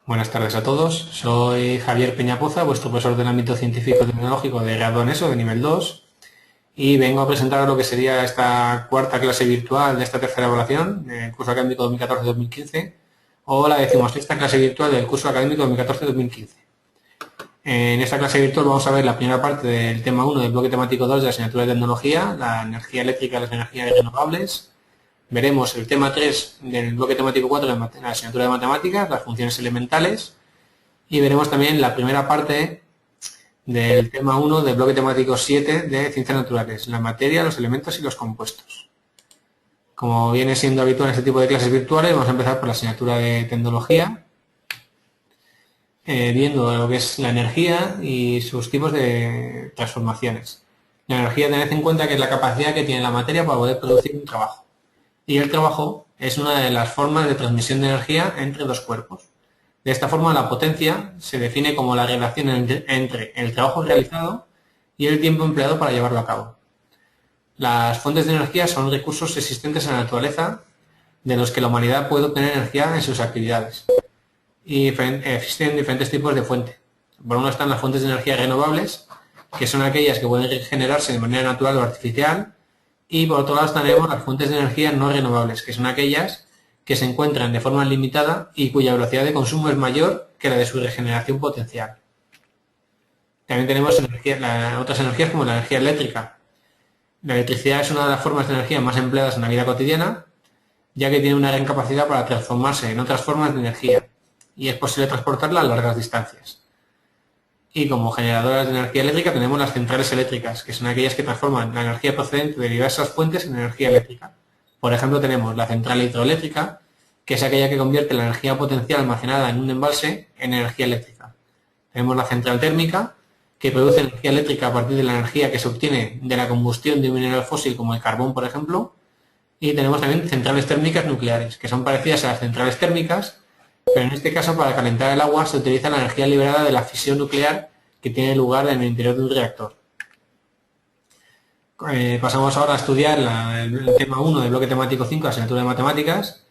Buenas tardes a todos. Soy Javier Peñapoza, vuestro profesor del ámbito científico y tecnológico de grado en ESO de nivel 2, y vengo a presentaros lo que sería esta cuarta clase virtual de esta tercera evaluación del curso académico 2014-2015 o la decimosexta clase virtual del curso académico 2014-2015. En esta clase virtual vamos a ver la primera parte del tema 1 del bloque temático 2 de la asignatura de tecnología, la energía eléctrica y las energías renovables. Veremos el tema 3 del bloque temático 4 de la asignatura de matemáticas, las funciones elementales, y veremos también la primera parte del tema 1 del bloque temático 7 de ciencias naturales, la materia, los elementos y los compuestos. Como viene siendo habitual en este tipo de clases virtuales, vamos a empezar por la asignatura de tecnología, viendo lo que es la energía y sus tipos de transformaciones. La energía, tened en cuenta que es la capacidad que tiene la materia para poder producir un trabajo. Y el trabajo es una de las formas de transmisión de energía entre dos cuerpos. De esta forma, la potencia se define como la relación entre el trabajo realizado y el tiempo empleado para llevarlo a cabo. Las fuentes de energía son recursos existentes en la naturaleza de los que la humanidad puede obtener energía en sus actividades. Y existen diferentes tipos de fuente. Por uno están las fuentes de energía renovables, que son aquellas que pueden regenerarse de manera natural o artificial. Y por otro lado tenemos las fuentes de energía no renovables, que son aquellas que se encuentran de forma limitada y cuya velocidad de consumo es mayor que la de su regeneración potencial. También tenemos otras energías como la energía eléctrica. La electricidad es una de las formas de energía más empleadas en la vida cotidiana, ya que tiene una gran capacidad para transformarse en otras formas de energía y es posible transportarla a largas distancias. Y como generadoras de energía eléctrica tenemos las centrales eléctricas, que son aquellas que transforman la energía procedente de diversas fuentes en energía eléctrica. Por ejemplo, tenemos la central hidroeléctrica, que es aquella que convierte la energía potencial almacenada en un embalse en energía eléctrica. Tenemos la central térmica, que produce energía eléctrica a partir de la energía que se obtiene de la combustión de un mineral fósil como el carbón, por ejemplo. Y tenemos también centrales térmicas nucleares, que son parecidas a las centrales térmicas, pero en este caso para calentar el agua se utiliza la energía liberada de la fisión nuclear que tiene lugar en el interior de un reactor. Pasamos ahora a estudiar el tema 1 del bloque temático 5, asignatura de matemáticas,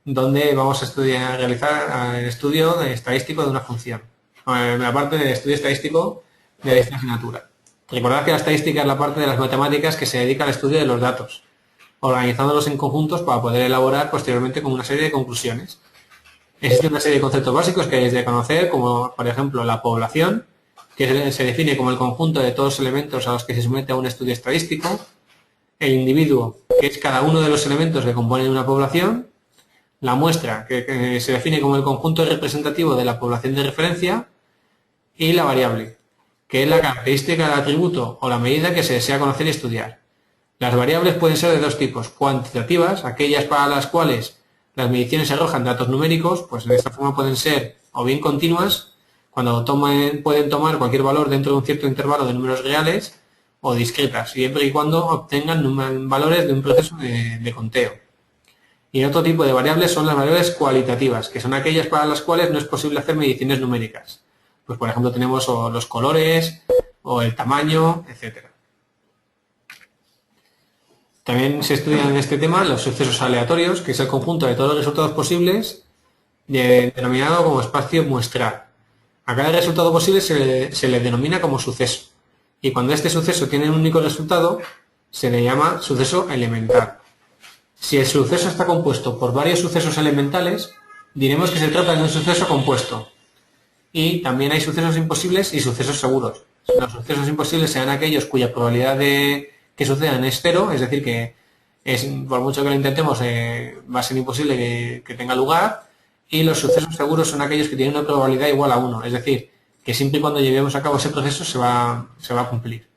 donde vamos a realizar el estudio estadístico de una función. La parte del estudio estadístico de esta asignatura. Recordad que la estadística es la parte de las matemáticas que se dedica al estudio de los datos, organizándolos en conjuntos para poder elaborar posteriormente con una serie de conclusiones. Existe una serie de conceptos básicos que debéis de conocer, como por ejemplo la población, que se define como el conjunto de todos los elementos a los que se somete a un estudio estadístico, el individuo, que es cada uno de los elementos que componen una población, la muestra, que se define como el conjunto representativo de la población de referencia, y la variable, que es la característica del atributo o la medida que se desea conocer y estudiar. Las variables pueden ser de dos tipos: cuantitativas, aquellas para las cuales las mediciones arrojan datos numéricos, pues de esta forma pueden ser o bien continuas, cuando pueden tomar cualquier valor dentro de un cierto intervalo de números reales, o discretas, siempre y cuando obtengan valores de un proceso de conteo. Y otro tipo de variables son las variables cualitativas, que son aquellas para las cuales no es posible hacer mediciones numéricas. Pues por ejemplo tenemos los colores, o el tamaño, etc. También se estudian en este tema los sucesos aleatorios, que es el conjunto de todos los resultados posibles, denominado como espacio muestral. A cada resultado posible se le denomina como suceso, y cuando este suceso tiene un único resultado, se le llama suceso elemental. Si el suceso está compuesto por varios sucesos elementales, diremos que se trata de un suceso compuesto. Y también hay sucesos imposibles y sucesos seguros. Los sucesos imposibles serán aquellos cuya probabilidad de que sucedan es cero, es decir, que por mucho que lo intentemos va a ser imposible que tenga lugar. Y los sucesos seguros son aquellos que tienen una probabilidad igual a 1, es decir, que siempre y cuando llevemos a cabo ese proceso se va a cumplir.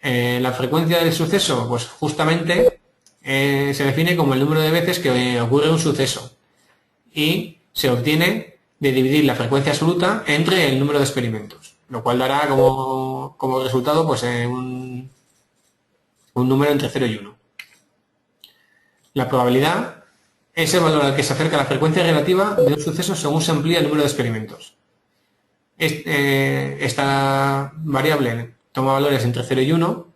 La frecuencia del suceso, pues justamente se define como el número de veces que ocurre un suceso y se obtiene de dividir la frecuencia absoluta entre el número de experimentos, lo cual dará como resultado pues un número entre 0 y 1. La probabilidad es el valor al que se acerca la frecuencia relativa de un suceso según se amplía el número de experimentos. Esta variable toma valores entre 0 y 1.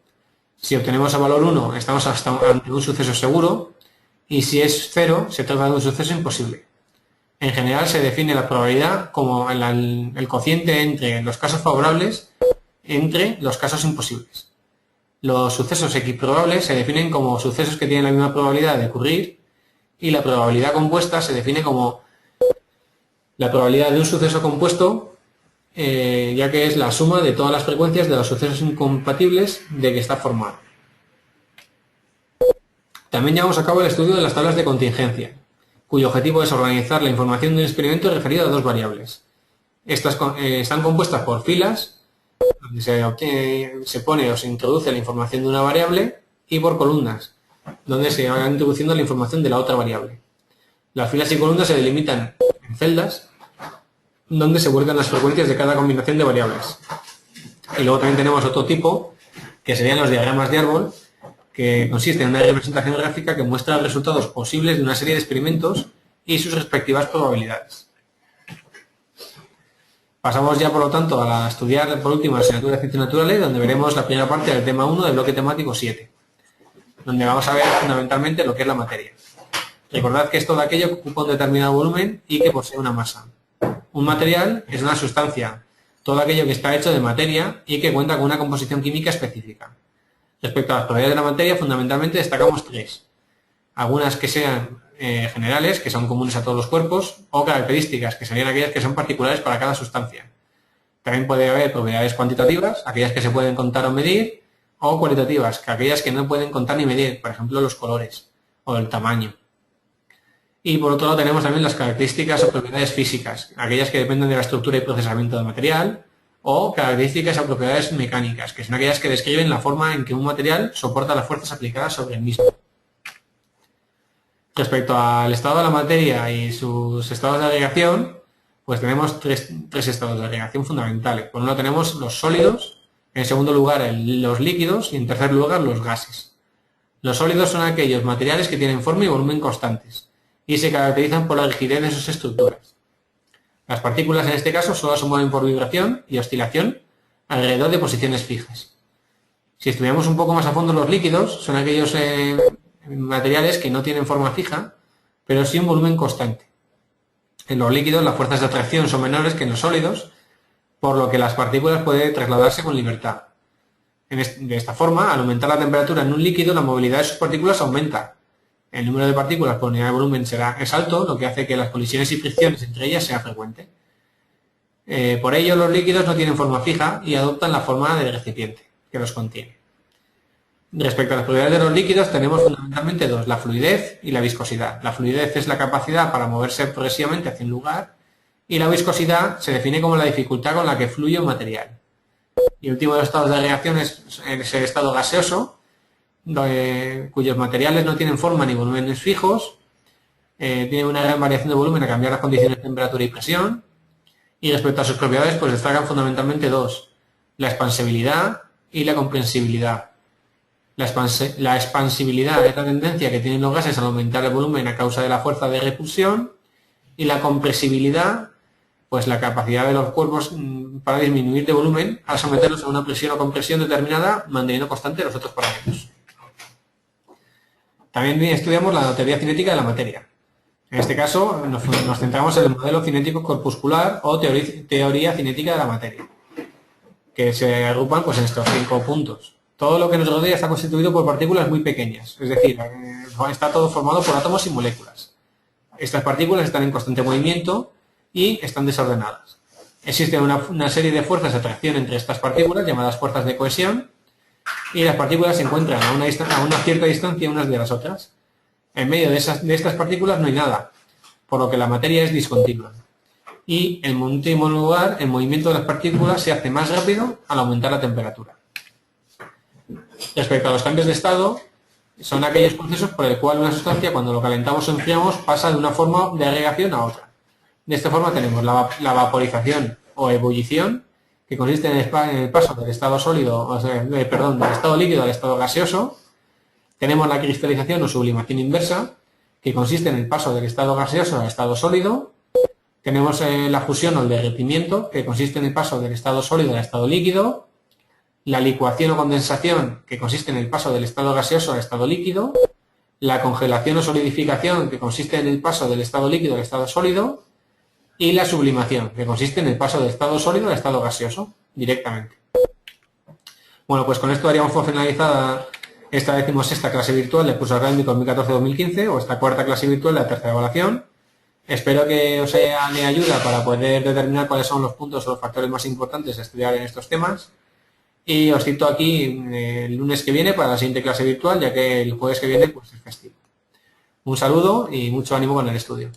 Si obtenemos el valor 1, estamos ante un suceso seguro, y si es 0, se trata de un suceso imposible. En general se define la probabilidad como el cociente entre los casos favorables entre los casos imposibles. Los sucesos X probables se definen como sucesos que tienen la misma probabilidad de ocurrir y la probabilidad compuesta se define como la probabilidad de un suceso compuesto, ya que es la suma de todas las frecuencias de los sucesos incompatibles de que está formado. También llevamos a cabo el estudio de las tablas de contingencia, cuyo objetivo es organizar la información de un experimento referido a dos variables. Estas están compuestas por filas, donde se pone o se introduce la información de una variable, y por columnas, donde se va introduciendo la información de la otra variable. Las filas y columnas se delimitan en celdas, donde se vuelcan las frecuencias de cada combinación de variables. Y luego también tenemos otro tipo, que serían los diagramas de árbol, que consiste en una representación gráfica que muestra los resultados posibles de una serie de experimentos y sus respectivas probabilidades. Pasamos ya, por lo tanto, a estudiar, por último, la asignatura de Ciencias Naturales, donde veremos la primera parte del tema 1 del bloque temático 7, donde vamos a ver fundamentalmente lo que es la materia. Recordad que es todo aquello que ocupa un determinado volumen y que posee una masa. Un material es una sustancia, todo aquello que está hecho de materia y que cuenta con una composición química específica. Respecto a las propiedades de la materia, fundamentalmente destacamos tres. Algunas que sean generales, que son comunes a todos los cuerpos, o características, que serían aquellas que son particulares para cada sustancia. También puede haber propiedades cuantitativas, aquellas que se pueden contar o medir, o cualitativas, que aquellas que no pueden contar ni medir, por ejemplo, los colores o el tamaño. Y por otro lado tenemos también las características o propiedades físicas, aquellas que dependen de la estructura y procesamiento del material, o características o propiedades mecánicas, que son aquellas que describen la forma en que un material soporta las fuerzas aplicadas sobre el mismo. Respecto al estado de la materia y sus estados de agregación, pues tenemos tres estados de agregación fundamentales. Por un lado tenemos los sólidos, en segundo lugar los líquidos y en tercer lugar los gases. Los sólidos son aquellos materiales que tienen forma y volumen constantes y se caracterizan por la rigidez de sus estructuras. Las partículas en este caso solo se mueven por vibración y oscilación alrededor de posiciones fijas. Si estudiamos un poco más a fondo los líquidos, son aquellos materiales que no tienen forma fija, pero sí un volumen constante. En los líquidos las fuerzas de atracción son menores que en los sólidos, por lo que las partículas pueden trasladarse con libertad. De esta forma, al aumentar la temperatura en un líquido, la movilidad de sus partículas aumenta. El número de partículas por unidad de volumen es alto, lo que hace que las colisiones y fricciones entre ellas sean frecuentes. Por ello, los líquidos no tienen forma fija y adoptan la forma del recipiente que los contiene. Respecto a las propiedades de los líquidos, tenemos fundamentalmente dos, la fluidez y la viscosidad. La fluidez es la capacidad para moverse progresivamente hacia un lugar y la viscosidad se define como la dificultad con la que fluye un material. Y el último de los estados de agregación es el estado gaseoso, cuyos materiales no tienen forma ni volúmenes fijos, tienen una gran variación de volumen a cambiar las condiciones de temperatura y presión, y respecto a sus propiedades pues destacan fundamentalmente dos, la expansibilidad y la comprensibilidad. La expansibilidad es la tendencia que tienen los gases al aumentar el volumen a causa de la fuerza de repulsión, y la compresibilidad, pues la capacidad de los cuerpos para disminuir de volumen al someterlos a una presión o compresión determinada, manteniendo constante los otros parámetros. También estudiamos la teoría cinética de la materia. En este caso nos centramos en el modelo cinético corpuscular o teoría cinética de la materia, que se agrupan pues en estos 5 puntos. Todo lo que nos rodea está constituido por partículas muy pequeñas, es decir, está todo formado por átomos y moléculas. Estas partículas están en constante movimiento y están desordenadas. Existe una serie de fuerzas de atracción entre estas partículas, llamadas fuerzas de cohesión, y las partículas se encuentran a una cierta distancia unas de las otras. En medio de estas partículas no hay nada, por lo que la materia es discontinua. Y, en último lugar, el movimiento de las partículas se hace más rápido al aumentar la temperatura. Respecto a los cambios de estado, son aquellos procesos por el cual una sustancia, cuando lo calentamos o enfriamos, pasa de una forma de agregación a otra. De esta forma tenemos la vaporización o ebullición, que consiste en el paso del estado sólido, del estado líquido al estado gaseoso. Tenemos la cristalización o sublimación inversa, que consiste en el paso del estado gaseoso al estado sólido. Tenemos la fusión o el derretimiento, que consiste en el paso del estado sólido al estado líquido. La licuación o condensación, que consiste en el paso del estado gaseoso al estado líquido. La congelación o solidificación, que consiste en el paso del estado líquido al estado sólido. y la sublimación, que consiste en el paso del estado sólido al estado gaseoso, directamente. Bueno, pues con esto daríamos por finalizada esta 16ª clase virtual del curso académico 2014-2015, o esta 4ª clase virtual de la tercera evaluación. Espero que os sea de ayuda para poder determinar cuáles son los puntos o los factores más importantes a estudiar en estos temas. Y os cito aquí el lunes que viene para la siguiente clase virtual, ya que el jueves que viene pues, es festivo. Un saludo y mucho ánimo con el estudio.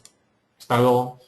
Hasta luego.